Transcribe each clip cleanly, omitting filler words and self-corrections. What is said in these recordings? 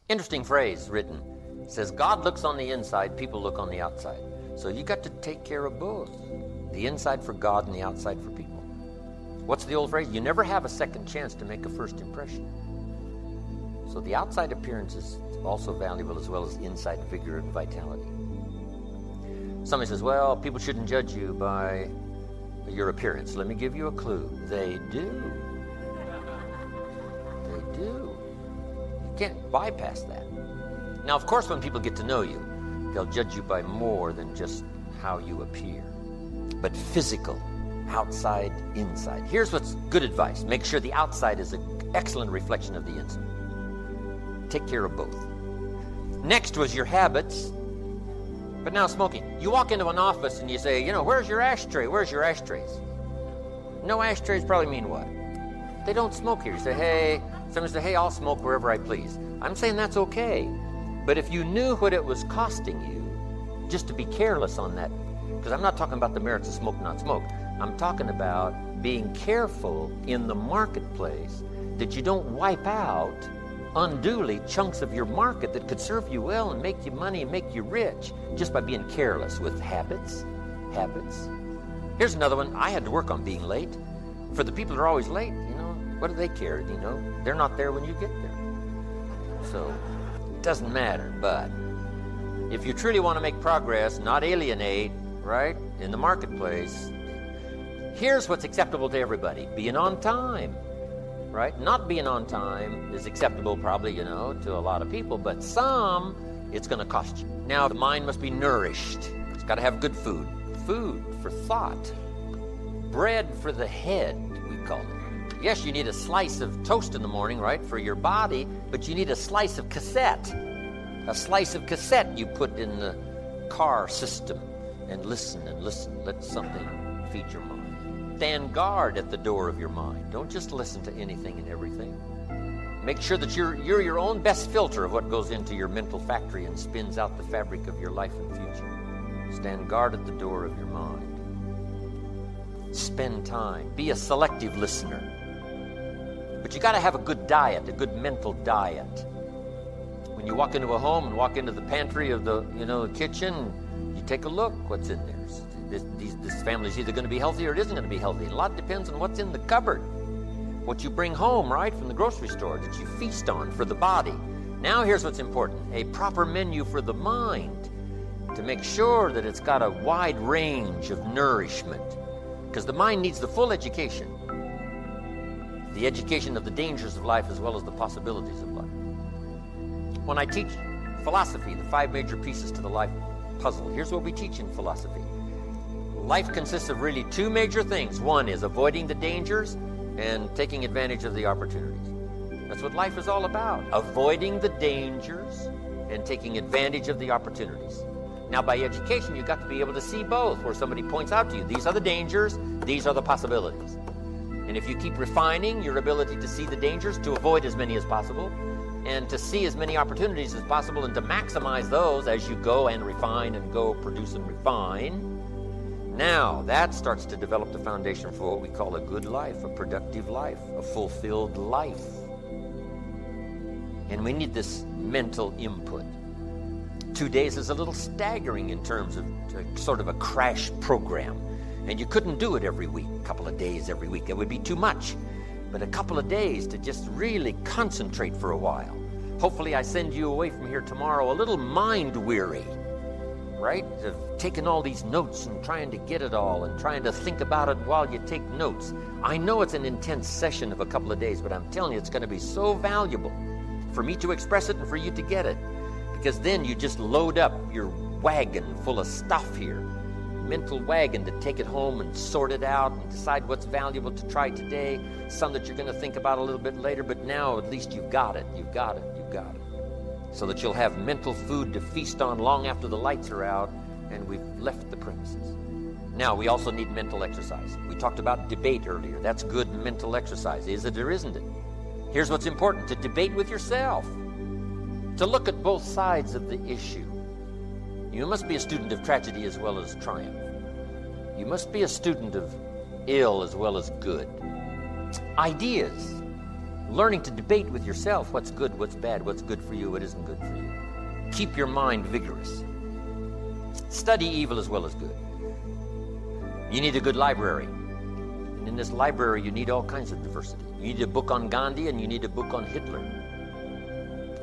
Interesting phrase written. It says, God looks on the inside, people look on the outside. So you got to take care of both. The inside for God and the outside for people. What's the old phrase? You never have a second chance to make a first impression. So the outside appearance is also valuable as well as inside vigor and vitality. Somebody says, well, people shouldn't judge you by your appearance. Let me give you a clue. They do. They do. You can't bypass that. Now, of course, when people get to know you, they'll judge you by more than just how you appear. But physical, outside, inside. Here's what's good advice. Make sure the outside is an excellent reflection of the inside. Take care of both. Next was your habits. But now smoking. You walk into an office and you say, where's your ashtray? Where's your ashtrays? No ashtrays probably mean what? They don't smoke here. You say, hey, somebody say, hey, I'll smoke wherever I please. I'm saying that's okay. But if you knew what it was costing you just to be careless on that, because I'm not talking about the merits of smoke, not smoke. I'm talking about being careful in the marketplace that you don't wipe out unduly chunks of your market that could serve you well and make you money and make you rich just by being careless with habits. Here's another one. I had to work on being late. For the people that are always late, what do they care? They're not there when you get there. So it doesn't matter. But if you truly want to make progress, not alienate, right, in the marketplace, here's what's acceptable to everybody. Being on time. Right? Not being on time is acceptable probably, to a lot of people, but some, it's going to cost you. Now, the mind must be nourished. It's got to have good food. Food for thought. Bread for the head, we call it. Yes, you need a slice of toast in the morning, right, for your body, but you need a slice of cassette. A slice of cassette you put in the car system and listen. Let something feed your mind. Stand guard at the door of your mind. Don't just listen to anything and everything. Make sure that you're your own best filter of what goes into your mental factory and spins out the fabric of your life and future. Stand guard at the door of your mind. Spend time. Be a selective listener. But you got to have a good diet, a good mental diet. When you walk into a home and walk into the pantry of the kitchen, you take a look what's in there. This family's either going to be healthy or it isn't going to be healthy. A lot depends on what's in the cupboard. What you bring home, right, from the grocery store that you feast on for the body. Now here's what's important. A proper menu for the mind to make sure that it's got a wide range of nourishment. Because the mind needs the full education. The education of the dangers of life as well as the possibilities of life. When I teach philosophy, the 5 major pieces to the life puzzle, here's what we teach in philosophy. Life consists of really 2 major things. One is avoiding the dangers and taking advantage of the opportunities. That's what life is all about. Avoiding the dangers and taking advantage of the opportunities. Now, by education, you've got to be able to see both, where somebody points out to you, these are the dangers, these are the possibilities. And if you keep refining your ability to see the dangers, to avoid as many as possible, and to see as many opportunities as possible, and to maximize those as you go and refine and go produce and refine, now, that starts to develop the foundation for what we call a good life, a productive life, a fulfilled life. And we need this mental input. 2 days is a little staggering in terms of sort of a crash program. And you couldn't do it every week, a couple of days every week. It would be too much. But a couple of days to just really concentrate for a while. Hopefully I send you away from here tomorrow a little mind weary. Right? Of taking all these notes and trying to get it all and trying to think about it while you take notes. I know it's an intense session of a couple of days, but I'm telling you, it's going to be so valuable for me to express it and for you to get it. Because then you just load up your wagon full of stuff here. Mental wagon to take it home and sort it out and decide what's valuable to try today. Some that you're going to think about a little bit later, but now at least you've got it. So that you'll have mental food to feast on long after the lights are out and we've left the premises. Now, we also need mental exercise. We talked about debate earlier. That's good mental exercise. Is it or isn't it? Here's what's important. To debate with yourself. To look at both sides of the issue. You must be a student of tragedy as well as triumph. You must be a student of ill as well as good. Ideas. Learning to debate with yourself what's good, what's bad, what's good for you, what isn't good for you. Keep your mind vigorous. Study evil as well as good. You need a good library. And in this library, you need all kinds of diversity. You need a book on Gandhi and you need a book on Hitler.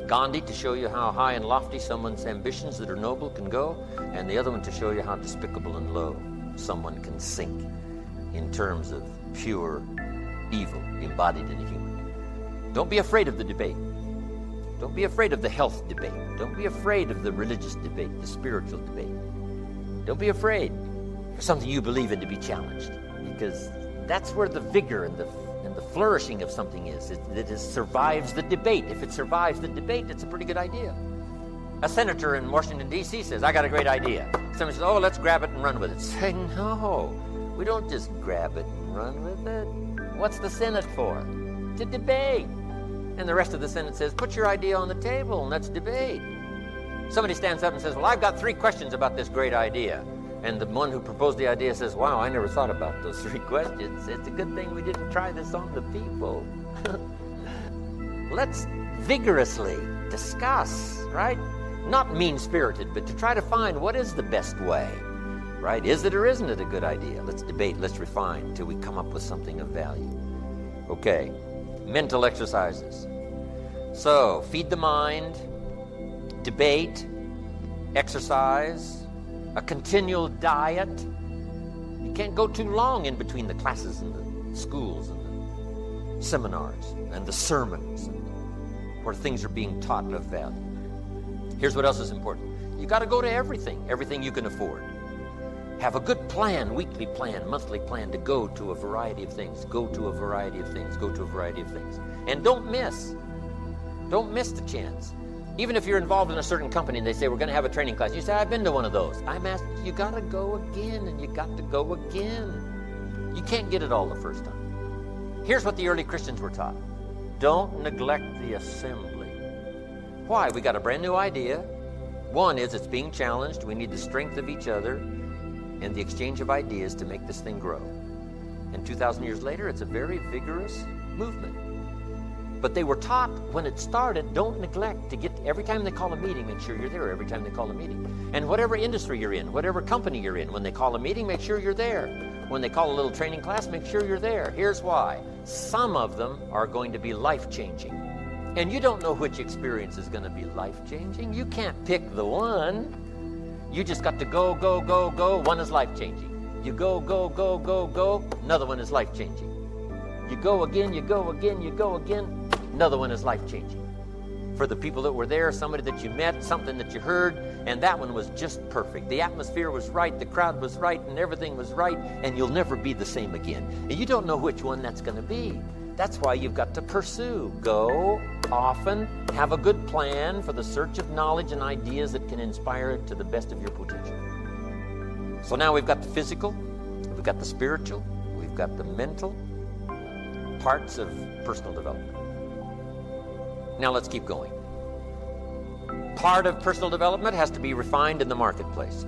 Gandhi to show you how high and lofty someone's ambitions that are noble can go, and the other one to show you how despicable and low someone can sink in terms of pure evil embodied in a human. Don't be afraid of the debate. Don't be afraid of the health debate. Don't be afraid of the religious debate, the spiritual debate. Don't be afraid for something you believe in to be challenged, because that's where the vigor and the flourishing of something is. It survives the debate. If it survives the debate, it's a pretty good idea. A senator in Washington, D.C. says, I got a great idea. Someone says, oh, let's grab it and run with it. Say, no, we don't just grab it and run with it. What's the Senate for? To debate. And the rest of the Senate says, put your idea on the table and let's debate. Somebody stands up and says, well, I've got 3 questions about this great idea. And the one who proposed the idea says, wow, I never thought about those 3 questions. It's a good thing we didn't try this on the people. Let's vigorously discuss, right? Not mean-spirited, but to try to find what is the best way, right? Is it or isn't it a good idea? Let's debate, let's refine until we come up with something of value. Okay, mental exercises. So, feed the mind, debate, exercise, a continual diet. You can't go too long in between the classes and the schools and the seminars and the sermons where things are being taught of value. Here's what else is important. You got to go to everything you can afford. Have a good plan, weekly plan, monthly plan to go to a variety of things. Go to a variety of things. Go to a variety of things. And don't miss the chance. Even if you're involved in a certain company and they say, we're going to have a training class, you say, I've been to one of those. I'm asked, you got to go again, and you got to go again. You can't get it all the first time. Here's what the early Christians were taught. Don't neglect the assembly. Why? We got a brand new idea. One is it's being challenged. We need the strength of each other and the exchange of ideas to make this thing grow. And 2,000 years later, it's a very vigorous movement. But they were taught when it started, don't neglect to get, every time they call a meeting, make sure you're there every time they call a meeting. And whatever industry you're in, whatever company you're in, when they call a meeting, make sure you're there. When they call a little training class, make sure you're there. Here's why. Some of them are going to be life-changing. And you don't know which experience is going to be life-changing. You can't pick the one. You just got to go, go, go, go. One is life-changing. You go, go, go, go, go. Another one is life-changing. You go again, you go again, you go again. Another one is life-changing. For the people that were there, somebody that you met, something that you heard, and that one was just perfect. The atmosphere was right, the crowd was right, and everything was right, and you'll never be the same again. And you don't know which one that's going to be. That's why you've got to pursue. Go often, have a good plan for the search of knowledge and ideas that can inspire it to the best of your potential. So now we've got the physical, we've got the spiritual, we've got the mental parts of personal development. Now let's keep going. Part of personal development has to be refined in the marketplace.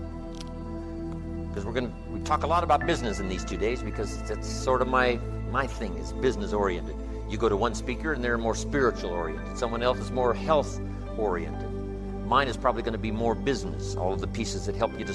Because we talk a lot about business in these 2 days because that's sort of my thing is business oriented. You go to one speaker and they're more spiritual oriented. Someone else is more health oriented. Mine is probably going to be more business, all of the pieces that help you to...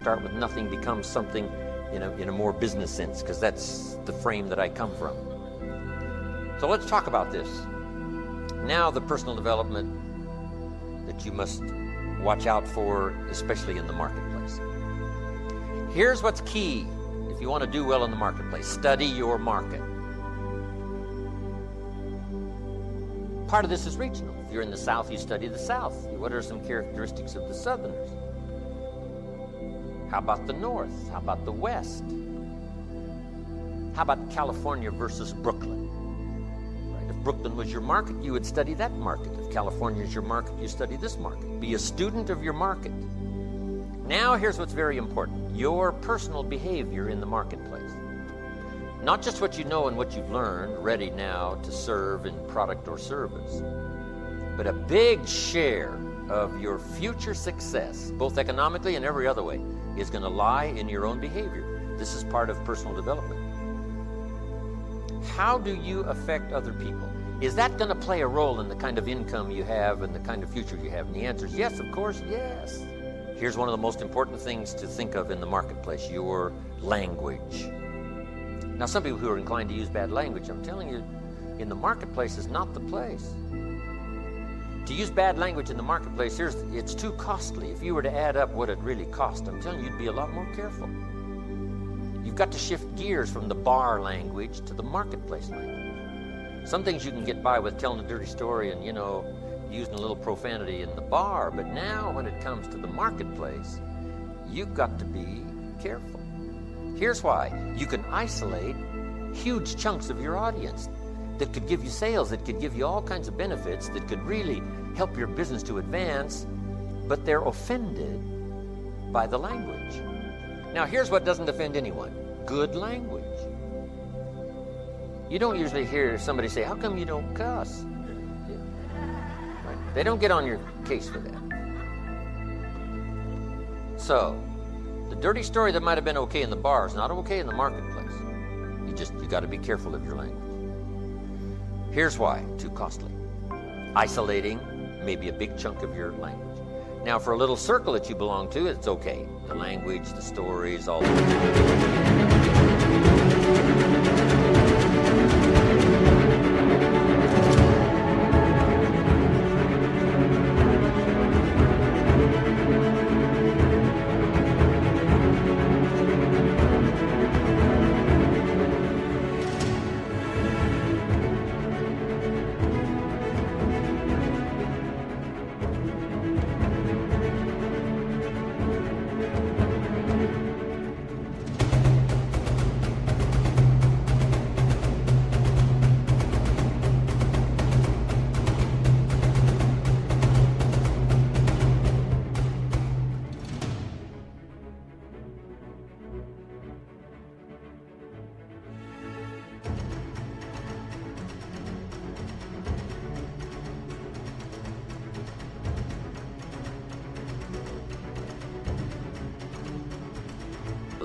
Start with nothing becomes something, in a more business sense, because that's the frame that I come from. So let's talk about this. Now the personal development that you must watch out for, especially in the marketplace. Here's what's key if you want to do well in the marketplace. Study your market. Part of this is regional. If you're in the South, you study the South. What are some characteristics of the Southerners? How about the North? How about the West? How about California versus Brooklyn? Right? If Brooklyn was your market, you would study that market. If California is your market, you study this market. Be a student of your market. Now here's what's very important. Your personal behavior in the marketplace. Not just what you know and what you've learned, ready now to serve in product or service, but a big share of your future success, both economically and every other way, is going to lie in your own behavior. This is part of personal development. How do you affect other people? Is that going to play a role in the kind of income you have and the kind of future you have? And the answer is yes, of course, yes. Here's one of the most important things to think of in the marketplace, your language. Now, some people who are inclined to use bad language, I'm telling you, in the marketplace is not the place. To use bad language in the marketplace, it's too costly. If you were to add up what it really cost, I'm telling you, you'd be a lot more careful. You've got to shift gears from the bar language to the marketplace language. Some things you can get by with telling a dirty story and, using a little profanity in the bar, but now when it comes to the marketplace, you've got to be careful. Here's why. You can isolate huge chunks of your audience that could give you sales, that could give you all kinds of benefits, that could really help your business to advance, but they're offended by the language. Now, here's what doesn't offend anyone. Good language. You don't usually hear somebody say, how come you don't cuss? Right? They don't get on your case for that. So, the dirty story that might have been okay in the bar is not okay in the marketplace. You got to be careful of your language. Here's why. Too costly. Isolating maybe a big chunk of your language. Now, for a little circle that you belong to, it's okay. The language, the stories, all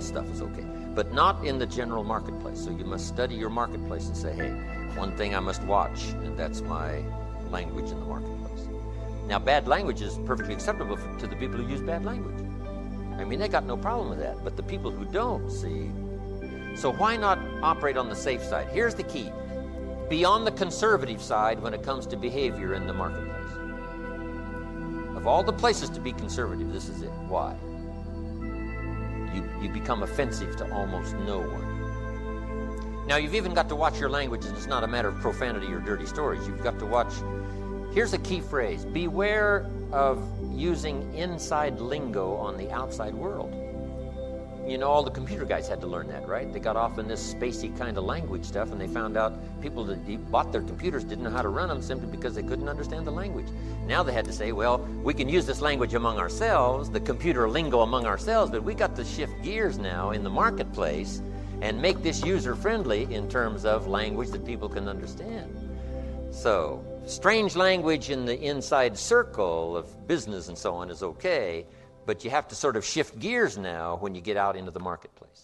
stuff is okay, but not in the general marketplace. So you must study your marketplace and say, hey, one thing I must watch, and that's my language in the marketplace. Now, bad language is perfectly acceptable to the people who use bad language. I mean, they got no problem with that, but the people who don't, see. So why not operate on the safe side? Here's the key. Be on the conservative side when it comes to behavior in the marketplace. Of all the places to be conservative, this is it. Why? You become offensive to almost no one. Now, you've even got to watch your language, and it's not a matter of profanity or dirty stories. You've got to watch. Here's a key phrase. Beware of using inside lingo on the outside world. You know, all the computer guys had to learn that, right? They got off in this spacey kind of language stuff, and they found out people that bought their computers didn't know how to run them simply because they couldn't understand the language. Now they had to say, well, we can use this language among ourselves, the computer lingo among ourselves, but we got to shift gears now in the marketplace and make this user-friendly in terms of language that people can understand. So, strange language in the inside circle of business and so on is okay, but you have to sort of shift gears now when you get out into the marketplace.